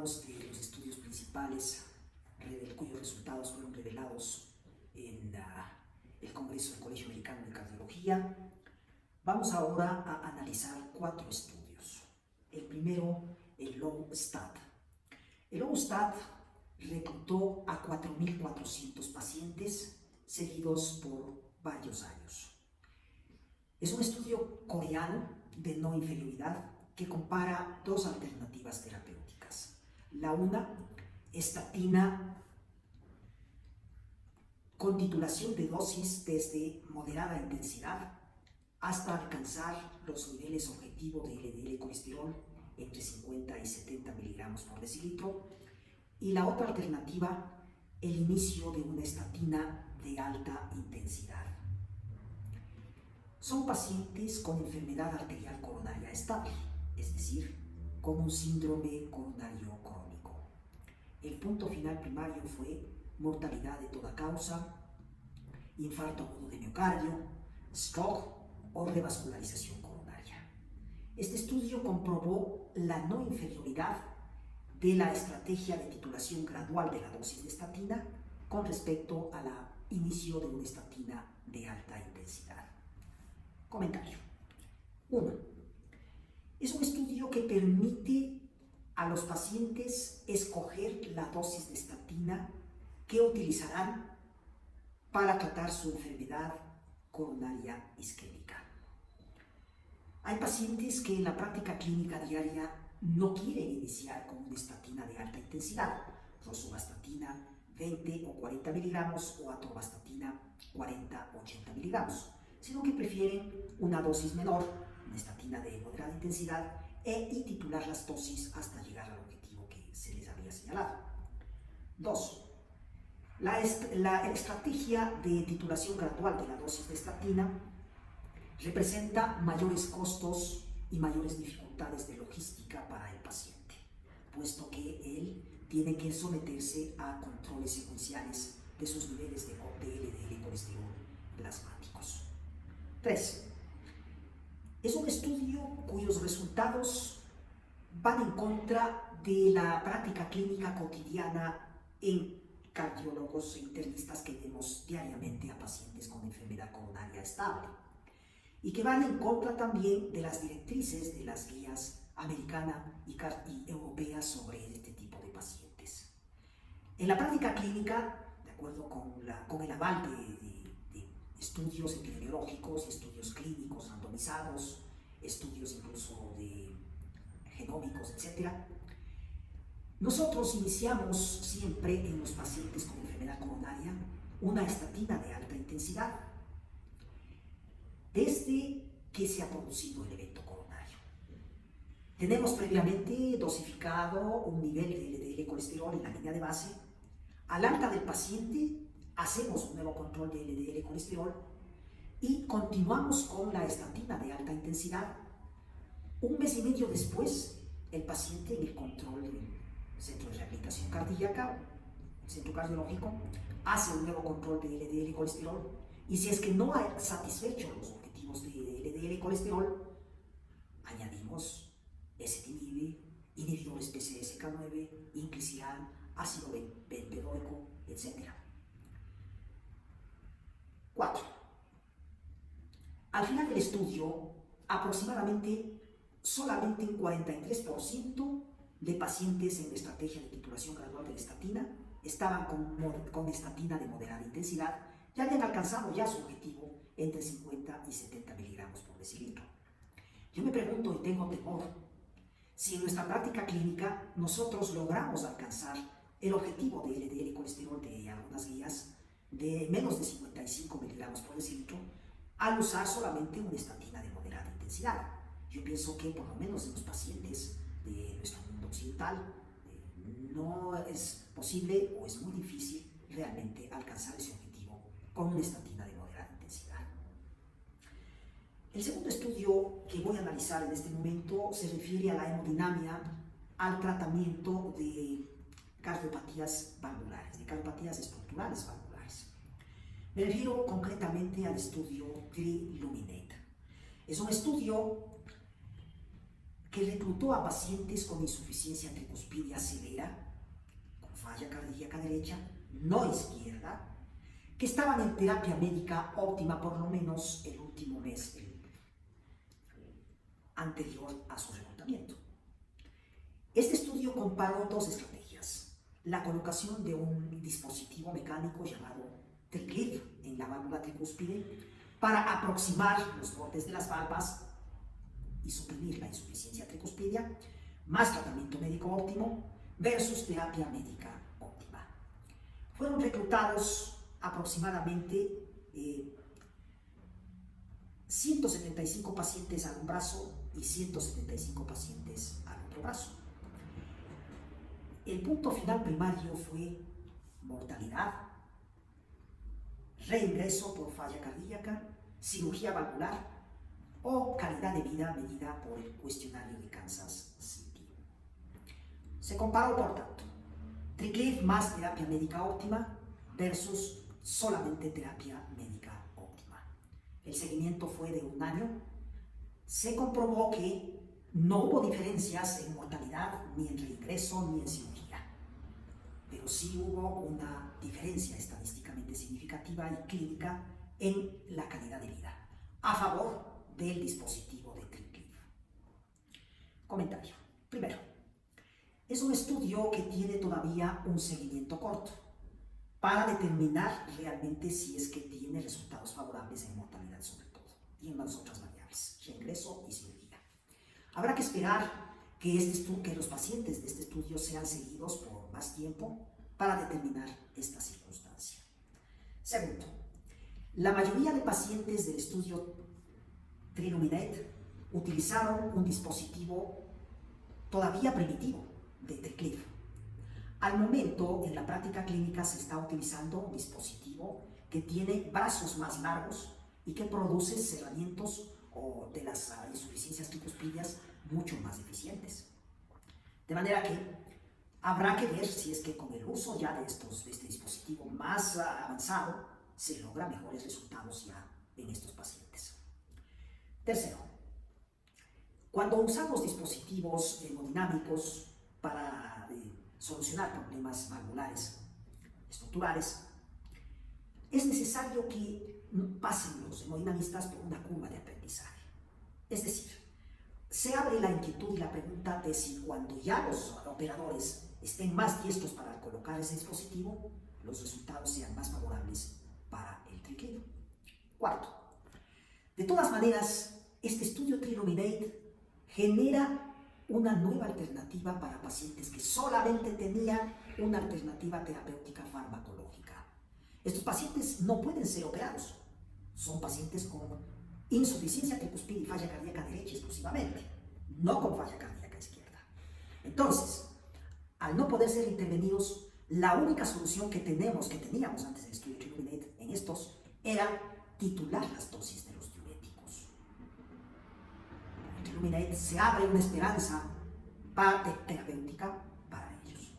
algunos de los estudios principales cuyos resultados fueron revelados en el Congreso del Colegio Americano de Cardiología. Vamos ahora a analizar 4 estudios. El primero, el LOWSTAT. El LOWSTAT reclutó a 4.400 pacientes seguidos por varios años. Es un estudio coreano de no inferioridad que compara 2 alternativas terapéuticas. La una, estatina con titulación de dosis desde moderada intensidad hasta alcanzar los niveles objetivos de LDL colesterol entre 50 y 70 miligramos por decilitro. Y la otra alternativa, el inicio de una estatina de alta intensidad. Son pacientes con enfermedad arterial coronaria estable, es decir, con un síndrome coronario crónico. El punto final primario fue mortalidad de toda causa, infarto agudo de miocardio, stroke o revascularización coronaria. Este estudio comprobó la no inferioridad de la estrategia de titulación gradual de la dosis de estatina con respecto al inicio de una estatina de alta intensidad. Comentario. 1. Es un estudio que permite a los pacientes escoger la dosis de estatina que utilizarán para tratar su enfermedad coronaria isquémica. Hay pacientes que en la práctica clínica diaria no quieren iniciar con una estatina de alta intensidad, rosuvastatina 20 o 40 miligramos o atorvastatina 40 o 80 miligramos, sino que prefieren una dosis menor, una estatina de moderada intensidad, y titular las dosis hasta llegar al objetivo que se les había señalado. 2. La estrategia de titulación gradual de la dosis de estatina representa mayores costos y mayores dificultades de logística para el paciente, puesto que él tiene que someterse a controles secuenciales de sus niveles de LDL colesterol plasmáticos. 3. Es un estudio cuyos resultados van en contra de la práctica clínica cotidiana en cardiólogos e internistas que vemos diariamente a pacientes con enfermedad coronaria estable y que van en contra también de las directrices de las guías americana y europea sobre este tipo de pacientes. En la práctica clínica, de acuerdo con el aval de estudios epidemiológicos y estudios clínicos randomizados, estudios incluso de genómicos, etc., nosotros iniciamos siempre en los pacientes con enfermedad coronaria una estatina de alta intensidad desde que se ha producido el evento coronario. Tenemos previamente dosificado un nivel de LDL colesterol en la línea de base. Al alta del paciente hacemos un nuevo control de LDL colesterol y continuamos con la estatina de alta intensidad. Un mes y medio después, el paciente en el control del centro de rehabilitación cardíaca, centro cardiológico, hace un nuevo control de LDL colesterol y si es que no ha satisfecho los objetivos de LDL colesterol, añadimos ezetimibe, inhibidores PCSK9, inclisiran, ácido bempedoico, etc. 4. Al final del estudio, aproximadamente solamente un 43% de pacientes en la estrategia de titulación gradual de la estatina estaban con estatina de moderada intensidad y habían alcanzado ya su objetivo entre 50 y 70 miligramos por decilitro. Yo me pregunto y tengo temor si en nuestra práctica clínica nosotros logramos alcanzar el objetivo de LDL colesterol de algunas guías de menos de 55 miligramos por decilitro al usar solamente una estatina de moderada intensidad. Yo pienso que por lo menos en los pacientes de nuestro mundo occidental no es posible o es muy difícil realmente alcanzar ese objetivo con una estatina de moderada intensidad. El segundo estudio que voy a analizar en este momento se refiere a la hemodinamia al tratamiento de cardiopatías valvulares, de cardiopatías estructurales valvulares. Me refiero concretamente al estudio TRILUMINATE. Es un estudio que reclutó a pacientes con insuficiencia tricuspidia severa, con falla cardíaca derecha, no izquierda, que estaban en terapia médica óptima por lo menos el último mes anterior a su reclutamiento. Este estudio comparó dos estrategias: la colocación de un dispositivo mecánico llamado TriClip en la válvula tricúspide para aproximar los bordes de las valvas y suprimir la insuficiencia tricuspidia, más tratamiento médico óptimo versus terapia médica óptima. Fueron reclutados aproximadamente 175 pacientes a un brazo y 175 pacientes al otro brazo. El punto final primario fue mortalidad, reingreso por falla cardíaca, cirugía valvular o calidad de vida medida por el cuestionario de Kansas City. Se comparó, por tanto, TriClip más terapia médica óptima versus solamente terapia médica óptima. El seguimiento fue de 1 año. Se comprobó que no hubo diferencias en mortalidad, ni en reingreso, ni en cirugía, pero sí hubo una diferencia estadísticamente significativa y clínica en la calidad de vida, a favor del dispositivo de TriClip. Comentario. Primero, es un estudio que tiene todavía un seguimiento corto para determinar realmente si es que tiene resultados favorables en mortalidad sobre todo, y en las otras variables, reingreso y cirugía. Habrá que esperar que los pacientes de este estudio sean seguidos por más tiempo para determinar esta circunstancia. Segundo, la mayoría de pacientes del estudio TriLuminate utilizaron un dispositivo todavía primitivo de TriClip. Al momento, en la práctica clínica se está utilizando un dispositivo que tiene brazos más largos y que produce cerramientos de las insuficiencias tricuspidias mucho más eficientes. De manera que habrá que ver si es que con el uso ya de este dispositivo más avanzado se logra mejores resultados ya en estos pacientes. Tercero, cuando usamos dispositivos hemodinámicos para solucionar problemas valvulares estructurales, es necesario que pasen los hemodinamistas por una curva de aprendizaje. Es decir, se abre la inquietud y la pregunta de si cuando ya los operadores estén más diestros para colocar ese dispositivo, los resultados sean más favorables para el TriClip. Cuarto, de todas maneras, este estudio TriLuminate genera una nueva alternativa para pacientes que solamente tenían una alternativa terapéutica farmacológica. Estos pacientes no pueden ser operados, son pacientes con insuficiencia tricuspidia y falla cardíaca derecha exclusivamente, no con falla cardíaca izquierda. Entonces, al no poder ser intervenidos, la única solución que teníamos antes del estudio TriLuminate en estos era titular las dosis de los diuréticos. Con el TriLuminate se abre una esperanza terapéutica para ellos.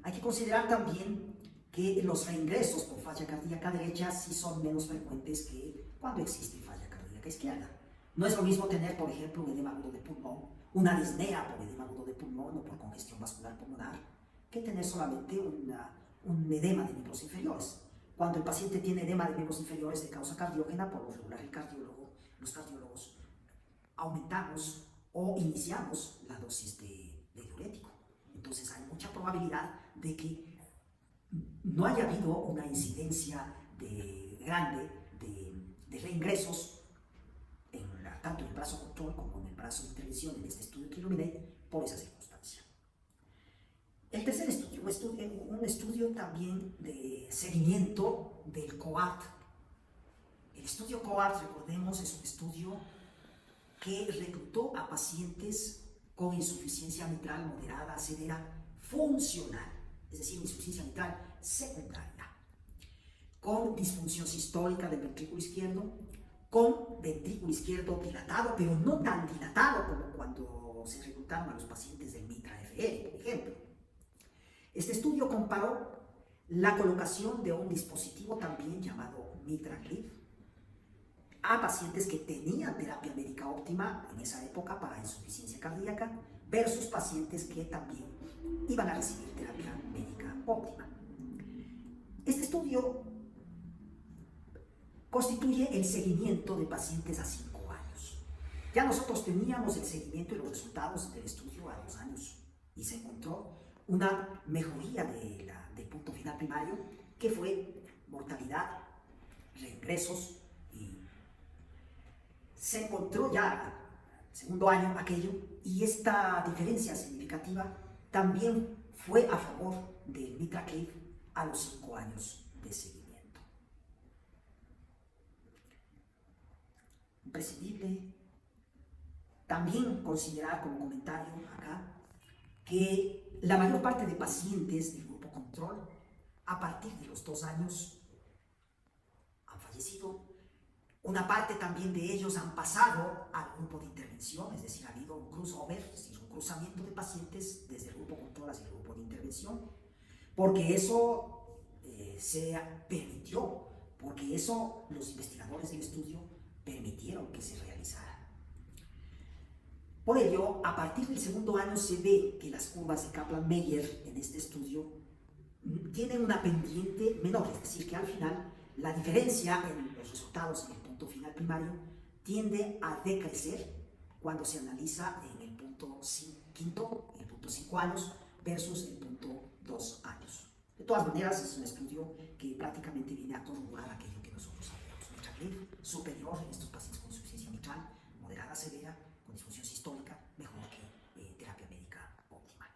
Hay que considerar también que los reingresos por falla cardíaca derecha sí son menos frecuentes que cuando existe falla cardíaca izquierda. No es lo mismo tener, por ejemplo, un edema agudo de pulmón, una disnea por edema agudo de pulmón o por congestión vascular pulmonar, que tener solamente un edema de miembros inferiores. Cuando el paciente tiene edema de miembros inferiores de causa cardiógena, por lo regular los cardiólogos aumentamos o iniciamos la dosis de diurético. Entonces hay mucha probabilidad de que no haya habido una incidencia grande de reingresos tanto en el brazo control como en el brazo de intervención en este estudio TriLuminate por esa circunstancia. El tercer estudio, un estudio también de seguimiento del COAT. El estudio COAT, recordemos, es un estudio que reclutó a pacientes con insuficiencia mitral moderada, severa, funcional, es decir, insuficiencia mitral secundaria, con disfunción sistólica del ventrículo izquierdo, con ventrículo izquierdo dilatado, pero no tan dilatado como cuando se reclutaron a los pacientes del MITRA-FR, por ejemplo. Este estudio comparó la colocación de un dispositivo también llamado MitraClip a pacientes que tenían terapia médica óptima en esa época para insuficiencia cardíaca versus pacientes que también iban a recibir terapia médica óptima. Este estudio constituye el seguimiento de pacientes a 5 años. Ya nosotros teníamos el seguimiento y los resultados del estudio a 2 años y se encontró una mejoría del punto final primario, que fue mortalidad, reingresos, y se encontró ya segundo año aquello, y esta diferencia significativa también fue a favor del Mitra-Cave a los 5 años de seguimiento. Imprescindible también considerar como comentario acá que la mayor parte de pacientes del grupo control a partir de los 2 años han fallecido. Una parte también de ellos han pasado al grupo de intervención, es decir, ha habido un crossover, es decir, un cruzamiento de pacientes desde el grupo control hacia el grupo de intervención, porque eso se permitió, porque eso los investigadores del estudio permitieron que se realizara. Por ello, a partir del segundo año se ve que las curvas de Kaplan-Meier en este estudio tienen una pendiente menor, es decir, que al final la diferencia en los resultados en el punto final primario tiende a decrecer cuando se analiza en el punto quinto, el punto 5 años versus el punto 2 años. De todas maneras, es un estudio que prácticamente viene a corroborar aquello que nosotros sabíamos. Mitra-Cave superior en estos pacientes con insuficiencia mitral, moderada severa, con disfunción sistólica, mejor que terapia médica óptima.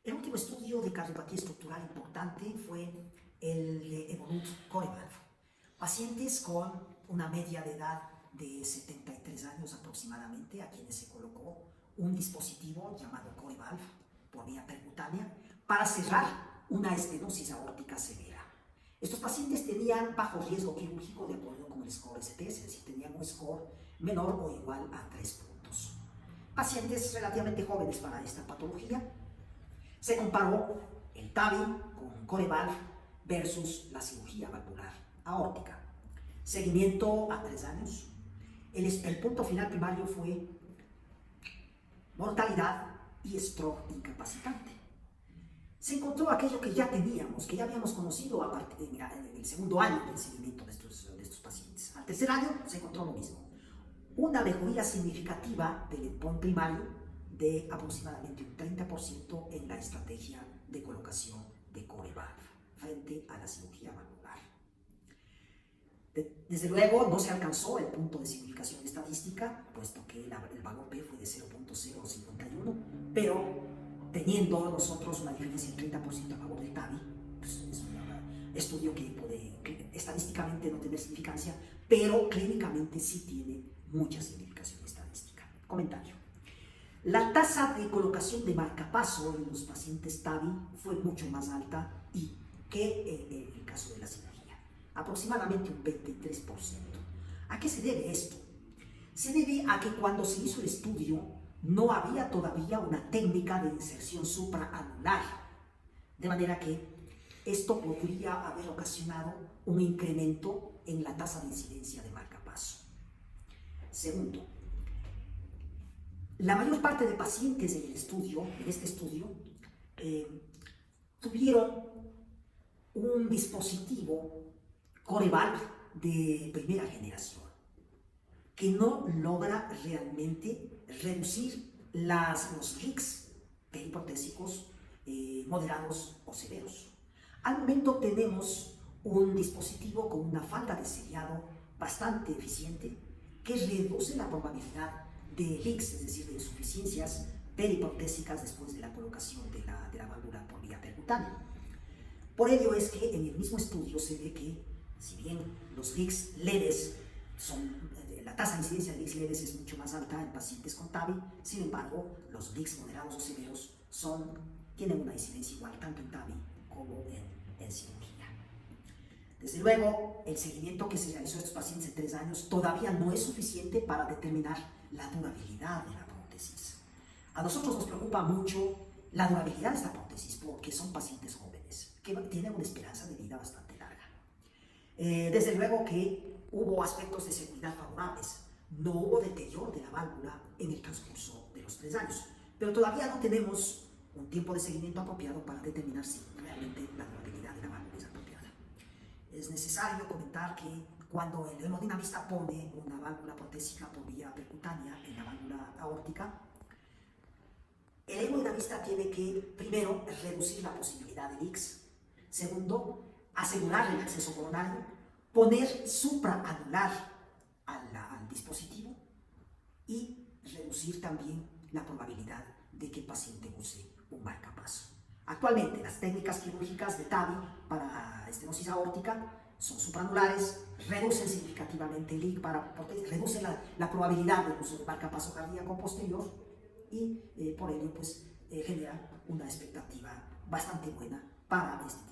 El último estudio de cardiopatía estructural importante fue el de Evolut-Corevalv. Pacientes con una media de edad de 73 años aproximadamente, a quienes se colocó un dispositivo llamado Corevalv por vía percutánea para cerrar una estenosis aórtica severa. Estos pacientes tenían bajo riesgo quirúrgico de acuerdo con el score ST, es decir, tenían un score menor o igual a 3 puntos. Pacientes relativamente jóvenes para esta patología. Se comparó el TAVI con Corevalv versus la cirugía valvular aórtica. Seguimiento a 3 años. El punto final primario fue mortalidad y stroke incapacitante. Se encontró aquello que ya teníamos, que ya habíamos conocido a partir del segundo año del seguimiento de estos pacientes. Al tercer año se encontró lo mismo. Una mejoría significativa del endpoint primario de aproximadamente un 30% en la estrategia de colocación de Corevalv frente a la cirugía valvular. Desde luego no se alcanzó el punto de significación estadística, puesto que el valor P fue de 0.051, pero teniendo nosotros una diferencia del 30% a favor del TAVI, pues es un estudio que puede estadísticamente no tener significancia, pero clínicamente sí tiene mucha significación estadística. Comentario. La tasa de colocación de marcapaso en los pacientes TAVI fue mucho más alta que en el caso de la cirugía, aproximadamente un 23%. ¿A qué se debe esto? Se debe a que cuando se hizo el estudio no había todavía una técnica de inserción supraanular, de manera que esto podría haber ocasionado un incremento en la tasa de incidencia de marcapaso. Segundo, la mayor parte de pacientes en este estudio, tuvieron un dispositivo Corevalv de primera generación que no logra realmente reducir los leaks periprotésicos moderados o severos. Al momento tenemos un dispositivo con una falda de sellado bastante eficiente que reduce la probabilidad de leaks, es decir, de insuficiencias periprotésicas después de la colocación de la válvula por vía percutánea. Por ello es que en el mismo estudio se ve que, si bien los leaks leves la tasa de incidencia de leaks leves es mucho más alta en pacientes con TAVI, sin embargo, los leaks moderados o severos tienen una incidencia igual tanto en TAVI como en cirugía. Desde luego, el seguimiento que se realizó a estos pacientes en 3 años todavía no es suficiente para determinar la durabilidad de la prótesis. A nosotros nos preocupa mucho la durabilidad de esta prótesis porque son pacientes jóvenes que tienen una esperanza de vida bastante larga. Desde luego que hubo aspectos de seguridad favorables. No hubo deterioro de la válvula en el transcurso de los 3 años, pero todavía no tenemos un tiempo de seguimiento apropiado para determinar si realmente la durabilidad de la válvula es apropiada. Es necesario comentar que cuando el hemodinamista pone una válvula protésica por vía percutánea en la válvula aórtica, el hemodinamista tiene que, primero, reducir la posibilidad de leaks, segundo, asegurar el acceso coronario, poner supraanular al dispositivo y reducir también la probabilidad de que el paciente use un marcapaso. Actualmente, las técnicas quirúrgicas de TAVI para estenosis aórtica son supraanulares, reducen significativamente el leak, reducen la probabilidad del uso de marcapaso cardíaco posterior y por ello pues, genera una expectativa bastante buena para este